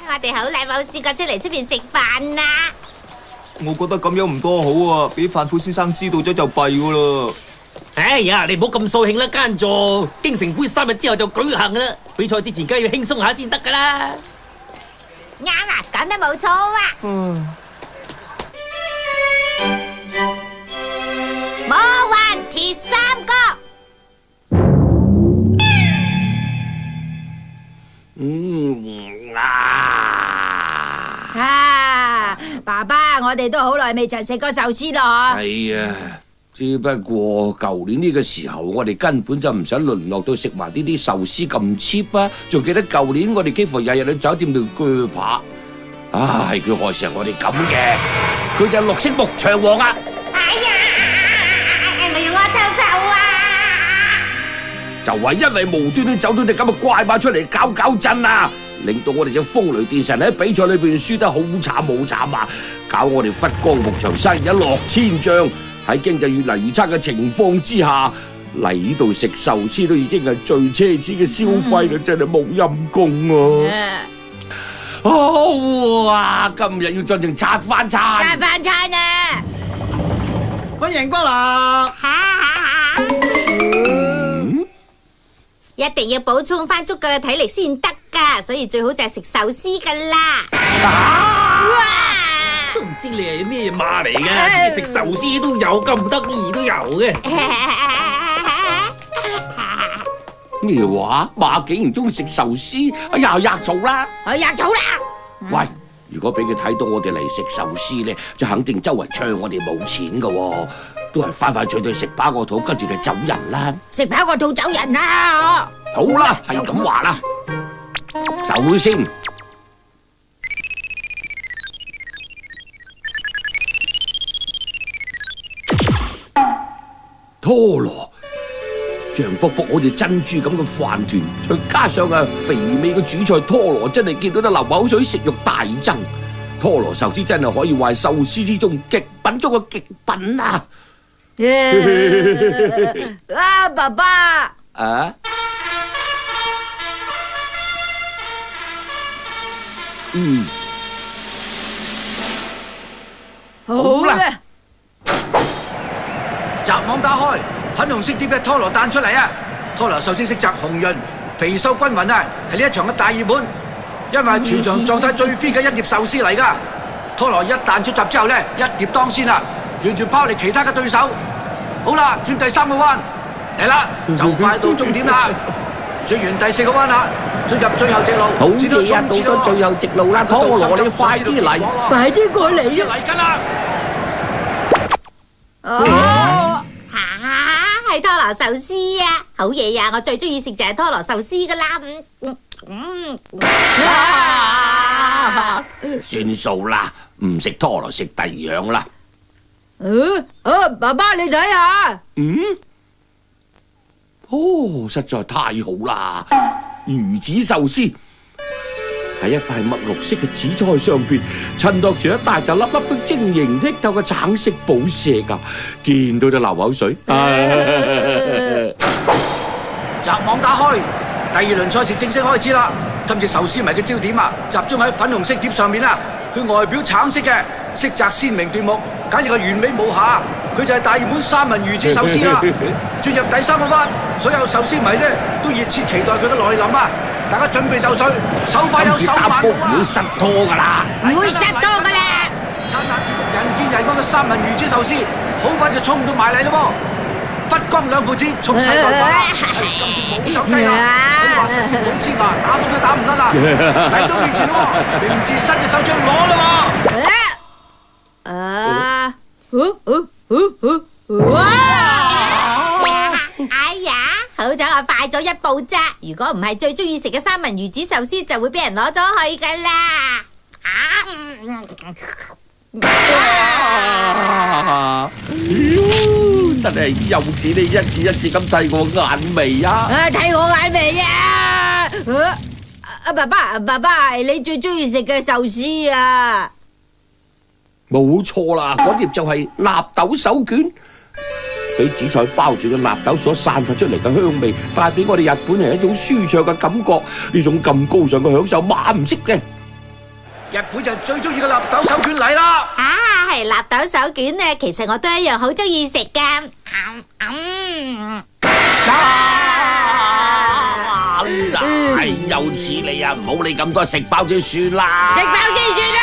我哋好耐冇試過出嚟出邊食飯啦。我覺得咁樣唔多好啊，俾范副先生知道咗就弊噶啦。哎呀，你唔好咁掃興啦，奸座！京城杯3日之後就舉行啦，比賽之前梗係要輕鬆下先得噶啦。啱啊，講得冇錯啊！魔幻鐵三角。爸爸，我哋都好耐未曾食過壽司咯。係啊，只不過舊年呢個時候，我哋根本就唔想淪落到食埋呢啲壽司咁 cheap 啊！仲記得舊年我哋幾乎日日喺酒店度鋸扒，唉，佢害成我哋咁嘅，佢就係綠色牧場王啊！哎呀，我要我走啊！就係因為無端端走到隻咁嘅怪馬出嚟搞震啊！令到我哋隻風雷電神喺比賽裏邊輸得好慘好慘啊！搞我哋忽江牧場生意一落千丈，喺經濟越嚟越差嘅情況之下，嚟呢度食壽司都已經係最奢侈嘅消費啦，真係冇陰功啊！哇！今日要進行拆飯餐，拆飯餐啊！歡迎光臨。一定要補充翻足夠嘅體力先得噶，所以最好就係食壽司噶啦。都唔知你係咩馬嚟嘅，食壽司都有咁得意都有嘅。咩話？馬竟然中意食壽司，哎呀，吔嘈啦！吔嘈啦！喂，如果俾佢睇到我哋嚟食壽司咧，就肯定周圍唱我哋冇錢噶，都係快快脆脆食飽個肚，跟住就走人啦。食飽個肚走人啦！好啦，係咁話啦。首先，拖羅楊卜卜好似珍珠咁嘅飯團，再加上肥美嘅主菜拖羅，真係見到得流口水，食慾大增。拖羅壽司真係可以話係壽司之中極品中嘅極品啊！爸爸啊！好啦，閘網打開，粉紅色碟嘅拖羅彈出嚟啊！拖羅壽司色澤紅潤，肥瘦均勻啊，係呢一場嘅大熱門，因為係全場狀態最 fit 嘅一碟壽司嚟噶。拖羅一彈出閘之後咧，一碟當先啊，完全拋離其他嘅對手。好啦，轉第3個彎，嚟啦，就快到終點啦！轉完第4個彎啦，進入最後直路。好嘢啊，到咗最後直路啦，拖羅你快啲嚟，快啲過嚟啊！嚟緊啦！係拖羅壽司啊，好嘢呀！我最中意食就係拖羅壽司噶啦。算數啦，唔食拖羅食第二樣啦。爸爸你睇下，實在太好啦！魚子壽司喺一塊墨綠色嘅紫菜上邊，襯托住一大紮粒粒都晶瑩剔透嘅橙色寶石啊！見到就流口水。閘網打開，第2輪賽事正式開始啦！今次壽司迷嘅焦點啊，集中喺粉紅色碟上面啦。佢外表橙色嘅，色澤鮮明奪目，簡直係完美無瑕。佢就係大熱門三文魚子壽司啦！轉入第3個彎，所有壽司迷呢都熱切期待佢嘅來臨啊！大家準備就緒，手快有手慢到啊！唔會失拖噶啦，唔會失拖噶啦！燦爛人見人愛嘅三文魚子壽司，好快就衝到埋嚟咯！忽江兩父子蓄勢待發啦！今次冇走雞啦！佢話實食冇黐牙，打風都打唔得啦！嚟到面前咯，明智伸隻手出去攞啦！哎呀，好彩我快咗一步咋！如果唔係最中意食嘅三文魚子壽司，就會俾人攞咗去噶啦！真係幼稚，你一次一次咁睇我眼眉啊！睇我眼眉啊！爸爸，你最中意食嘅壽司啊？冇錯啦，嗰碟就係納豆手卷。俾紫菜包住嘅納豆所散發出嚟嘅香味，帶俾我哋日本人一種舒暢嘅感覺。呢種咁高尚嘅享受，馬唔識嘅。日本人最中意嘅納豆手卷嚟啦！啊，係納豆手卷啊！其實我都一樣好中意食噶。又似你啊！唔好理咁多，食飽先算啦。食飽先算啦。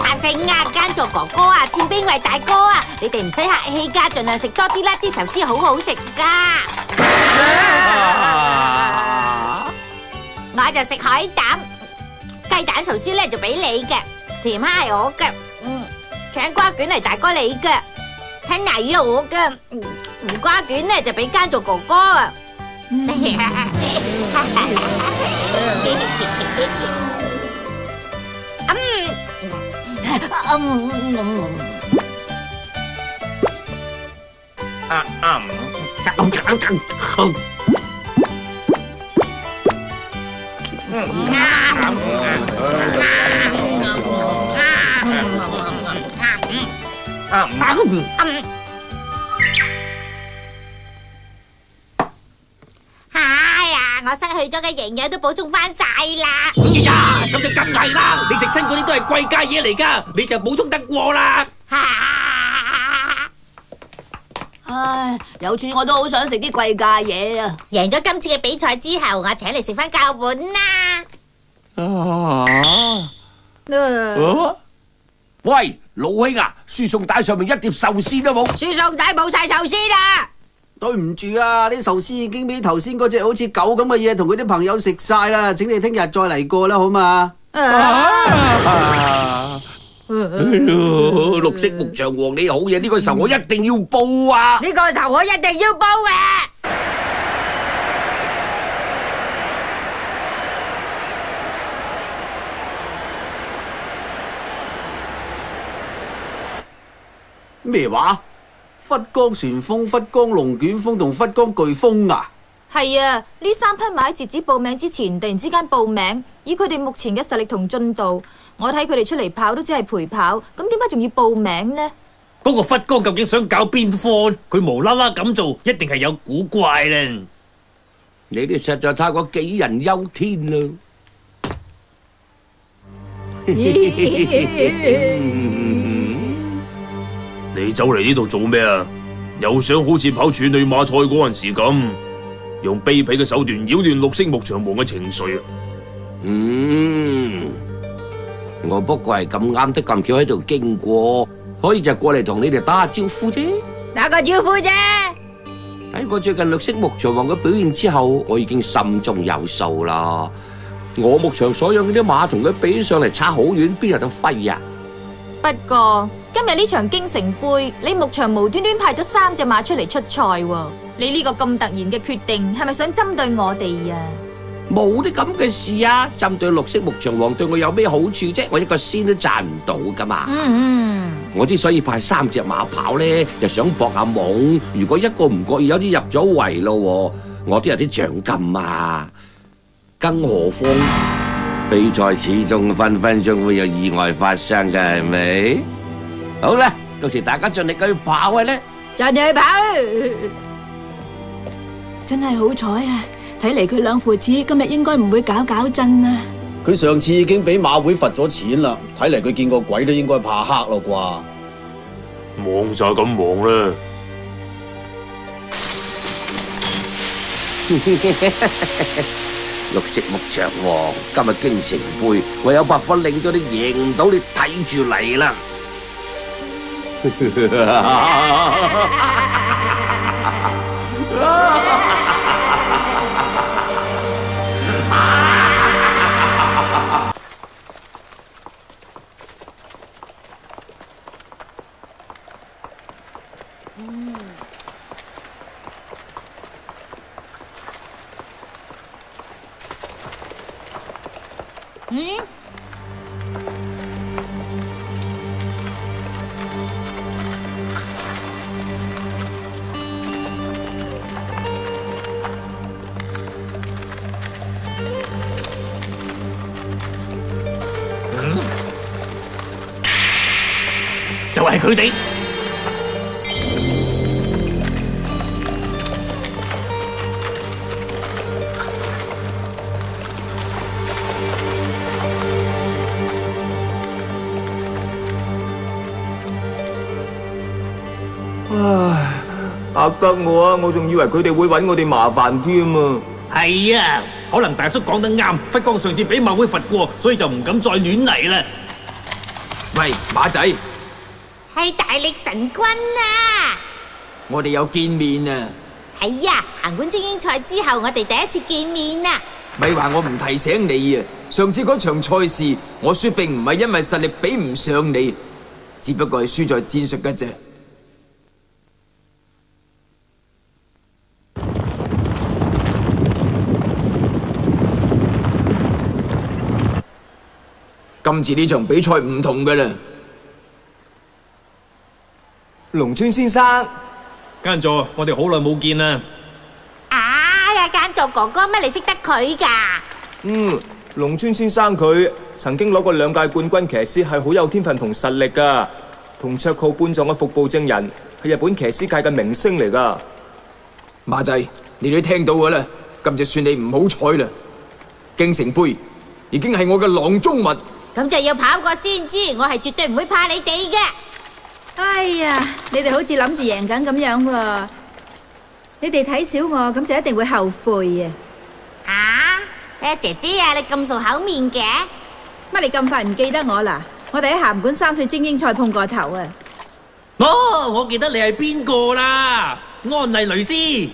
阿星啊，耕助哥哥啊，千兵衛大哥啊，你哋唔使客氣噶，盡量食多啲啦，啲壽司好好食噶。我就食海膽，雞蛋壽司咧就俾你嘅，甜蝦係我嘅，腸瓜卷係大哥你嘅，吞拿魚係我嘅，胡瓜卷咧就俾耕助哥哥啊。我失去咗嘅營養都補充翻晒啦。哎呀，咁就梗係啦！你食親嗰啲都係貴價嘢嚟噶，你就補充得過啦。唉，有次我都好想食啲貴價嘢啊！贏咗今次嘅比賽之後，我請你食翻教本啦。喂，老兄啊，輸送帶上面一碟壽司都冇。輸送帶冇晒壽司啦！對唔住啊，啲壽司已經俾頭先嗰隻好似狗咁嘅嘢同佢啲朋友食晒啦，請你聽日再嚟過啦，好嘛？綠色牧場王你好嘢，呢個仇我一定要報啊！呢個仇我一定要報嘅。咩話？忽江旋風、忽江龍捲風同忽江颶風啊！係啊，呢三匹馬喺截止報名之前突然之間報名，以佢哋目前嘅實力同進度，我睇佢哋出嚟跑都只係陪跑，咁點解仲要報名呢？嗰個忽江究竟想搞邊科？佢無啦啦咁做，一定係有古怪啦！你哋實在太過杞人憂天啦！你走嚟呢度做咩啊？又想好似跑處女馬賽嗰陣時咁，用卑鄙嘅手段擾亂綠色牧場王嘅情緒啊！我不過係咁啱得咁巧喺度經過，可以就過嚟同你哋打下招呼啫。打個招呼啫。睇過最近綠色牧場王嘅表現之後，我已經心中有數啦。我牧場所養嗰啲馬同佢比上嚟差好遠，邊有得揮啊？不過今日呢場京城杯，你牧場無端端派咗3隻馬出嚟出賽喎，你呢個咁突然嘅決定，係咪想針對我哋啊？冇啲咁嘅事啊！針對綠色牧場王對我有咩好處啫？我一個仙都賺唔到噶嘛。我之所以派3隻馬跑咧，就想搏下懵。如果一個唔覺意有啲入咗圍咯，我都有啲獎金啊。更何況比賽始終分分鐘會有意外發生嘅，係咪？好啦，到時大家盡力去跑嘅咧。盡力去跑。真係好彩啊！睇嚟佢兩父子今日應該唔會搞震啊！佢上次已經俾馬會罰咗錢啦，睇嚟佢見過鬼都應該怕黑咯啩。忙就係咁忙啦。綠色牧場王，今日京城杯，我有辦法令到你贏唔到，你睇住嚟啦！就係佢哋。唉，嚇得我啊！我仲以為佢哋會揾我哋麻煩添啊！係啊，可能大叔講得啱，佛光上次俾馬會罰過，所以就唔敢再亂嚟啦。喂，馬仔，係大力神君啊！我哋有見面啊！係呀，行管精英賽之後，我哋第一次見面啊！咪話我唔提醒你啊！上次嗰場賽事，我輸並唔係因為實力比唔上你，只不過係輸在戰術嘅啫。今次呢場比賽唔同㗎啦，龍川先生，間座，我哋好耐冇見啦。啊，間座哥哥乜你識得佢㗎？龍川先生佢曾經攞過2屆冠軍騎師，係好有天分同實力㗎。同綽號半藏嘅服部正人係日本騎師界嘅明星嚟㗎。馬仔，你都聽到㗎啦，今次算你唔好彩啦。京城杯已經係我嘅囊中物。咁就要跑過先知，我係絕對唔會怕你哋嘅。哎呀，你哋好似諗住贏緊咁樣喎！你哋睇小我，咁就一定會後悔啊！姐姐啊，你咁熟口面嘅？乜你咁快唔記得我啦？我哋喺函館3歲精英賽碰過頭啊！哦，我記得你係邊個啦？安麗蕾絲。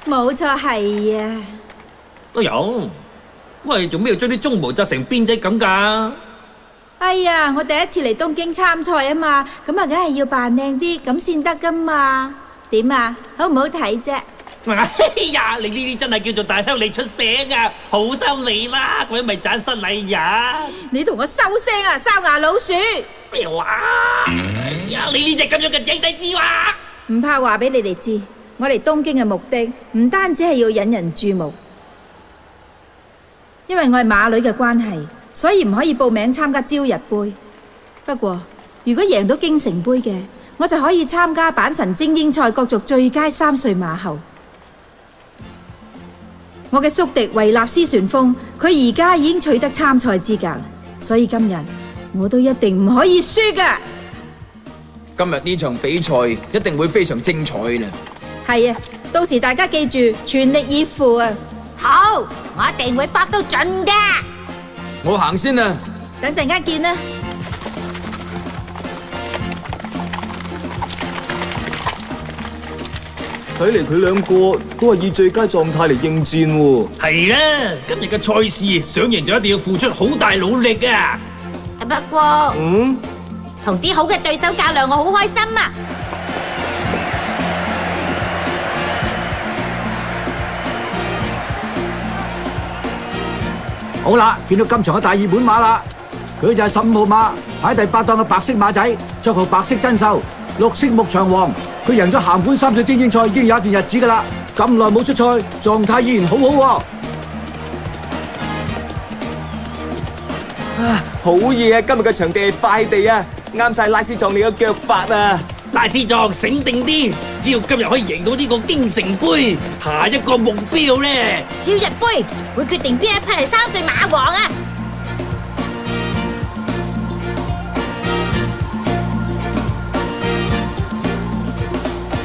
冇錯，係啊！都有。喂，做咩要將啲鬃毛紮成辮仔咁㗎？哎呀，我第一次嚟東京參賽啊嘛，咁啊，梗係要扮靚啲，咁先得噶嘛。點啊？好唔好睇啫？哎呀，你呢啲真係叫做大鄉里出聲啊！好收你啦，咁樣咪盞失禮人。你同我收聲啊，哨牙老鼠！咩話？哎呀，你呢隻咁樣嘅井底之蛙！唔怕話俾你哋知，我嚟東京嘅目的唔單止係要引人注目。因為我係馬女嘅關係，所以唔可以報名參加朝日杯。不過如果贏到京城杯嘅，我就可以參加阪神精英賽角逐最佳3歲馬后。我嘅宿敵維納斯旋風，佢而家已經取得參賽資格，所以今日我都一定唔可以輸㗎。今日呢場比賽一定會非常精彩啦。係啊，到時大家記住全力以赴啊！好，我一定會搏到盡噶。我行先啦，等陣間見啦。睇嚟佢2個都係以最佳狀態嚟應戰喎。係啦，今日嘅賽事想贏就一定要付出好大努力啊！不過，同啲好嘅對手較量，我好開心啊！好啦，見到今場嘅大熱門馬啦，佢就係15號馬，排第8檔嘅白色馬仔，綽號白色珍獸，綠色牧場王。佢贏咗函館3歲精英賽已經有一段日子噶啦，咁耐冇出賽，狀態依然好好喎。好嘢啊！今日嘅場地係快地啊，啱晒拉斯壯你嘅腳法啊！拉斯壯醒定啲，只要今日可以贏到呢個京城杯，下一個目標咧，朝日杯會決定邊一匹係3歲馬王啊！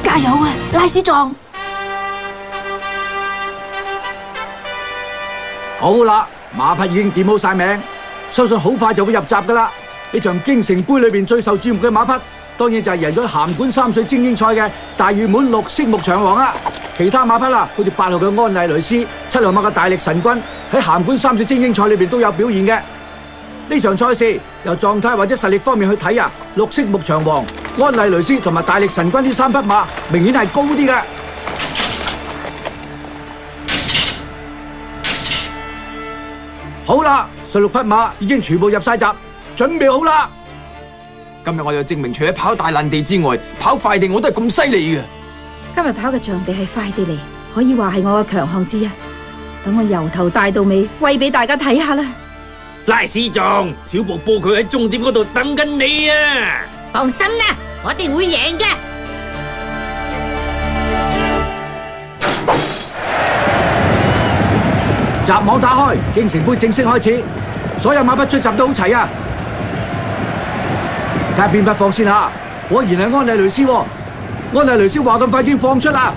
加油啊，拉斯壯！好啦，馬匹已經點好晒名，相信好快就會入閘噶啦。呢場京城杯裏邊最受注目嘅馬匹，當然就係贏咗函館3歲精英賽嘅大熱門綠色牧場王啦。其他馬匹啦，好似8號嘅安麗蕾絲、7號馬嘅大力神君，喺函館3歲精英賽裏邊都有表現嘅。呢場賽事由狀態或者實力方面去睇啊，綠色牧場王、安麗蕾絲同埋大力神君呢3匹馬明顯係高啲嘅。好啦，16匹馬已經全部入晒閘，準備好啦。今日我又證明，除咗跑大爛地之外，跑快地我都係咁犀利嘅。今日跑嘅場地係快地嚟，可以話係我嘅強項之一。等我由頭帶到尾，喂俾大家睇下啦。拉斯壯，小瀑布佢喺終點嗰度等緊你啊！放心啦，我哋會贏嘅。閘網打開，京城杯正式開始，所有馬匹出閘都好齊啊！睇下邊匹放先吓，果然係安麗雷斯喎。安麗雷斯話咁快已經放出啦，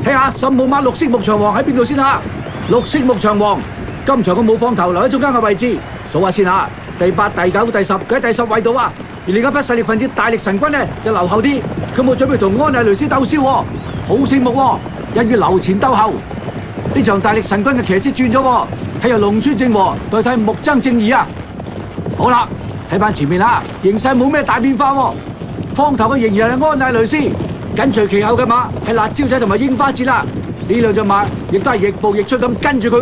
睇下15號馬綠色牧場王喺邊度先吓。綠色牧場王今場佢冇放頭，留喺中間嘅位置，數下先吓，第8、第9、第10，佢喺第10位度啊。而另一匹勢力分子大力神君呢就留後啲，佢冇準備同安麗雷斯鬥燒，好醒目喎，一於留前鬥後。呢場大力神君嘅騎師轉咗，係由龍川正和代替木曾正義啊。好啦，睇翻前面啦，形勢冇咩大變化喎。放頭嘅仍然係安麗雷斯，緊隨其後嘅馬係辣椒仔同埋櫻花節啦。呢兩隻馬亦都係亦步亦趨咁跟住佢。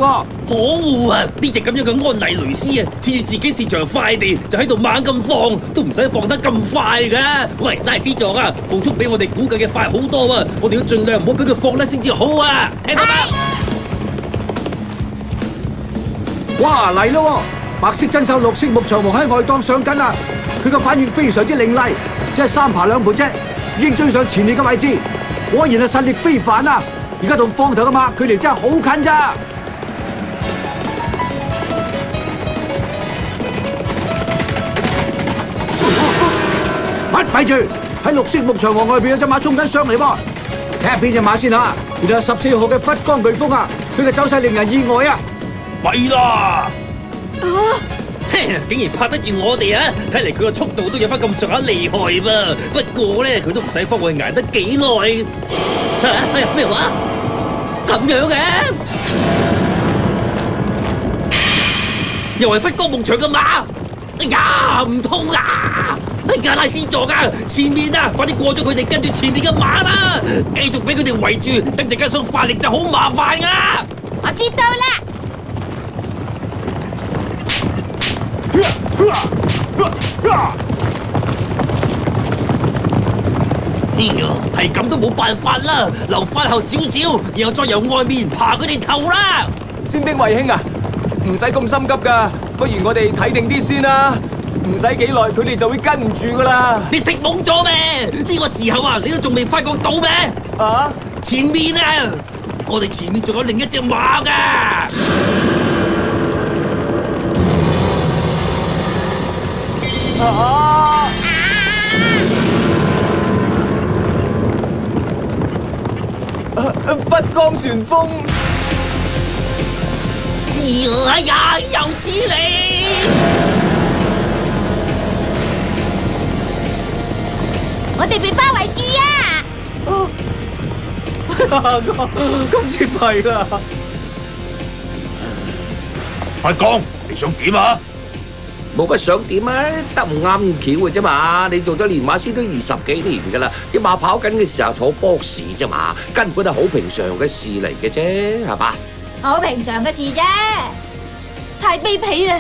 可惡啊！呢隻咁樣嘅安麗雷斯啊，恃住自己擅長快地，就喺度猛咁放，都唔使放得咁快噶。喂，拉斯壯啊，步速比我哋估計嘅快好多啊！我哋要盡量唔好俾佢放得先至好啊！聽到嗎？哇，嚟咯！白色真手綠色牧場王喺外檔上緊啦，佢嘅反應非常之凌厲，只係3爬2步啫，已經追上前列嘅位置，果然係實力非凡啊！而家同放頭嘅馬距離真係好近咋。咪住，喺綠色牧場王外邊有隻馬衝緊上嚟喎，睇下邊隻馬先吓。原來係14號嘅忽江颶風啊，佢嘅走勢令人意外啊！弊啦！竟然拍得住我哋啊！睇嚟佢個速度都有翻咁上下厲害噃。不過咧，佢都唔使慌，佢捱得幾耐。嚇！咩話？咁樣嘅？又係忽江牧場嘅馬？哎呀，唔通啊！哎呀，拉斯壯啊，前面啊，快啲過咗佢哋，跟住前面嘅馬啦！繼續俾佢哋圍住，等陣間想發力就好麻煩啊！我知道啦。係咁都冇辦法啦，留翻後少少，然後再由外面爬佢哋頭啦。先兵衛兄啊，唔使咁心急噶，不如我哋睇定啲先啦。唔使幾耐，佢哋就會跟唔住噶啦。你食懵咗咩？呢個時候啊，你都仲未發覺到咩？啊！前面啊，我哋前面仲有另一隻馬噶。忽江旋風，哎呀，又似你！我哋被包圍住啊！今次弊啦！忽江，你想點啊？冇乜想點啊，得唔啱巧嘅啫嘛！你做咗練馬師都20幾年噶啦，啲馬跑緊嘅時候坐波士啫嘛，根本係好平常嘅事嚟嘅啫，係嘛？好平常嘅事啫。太卑鄙啦！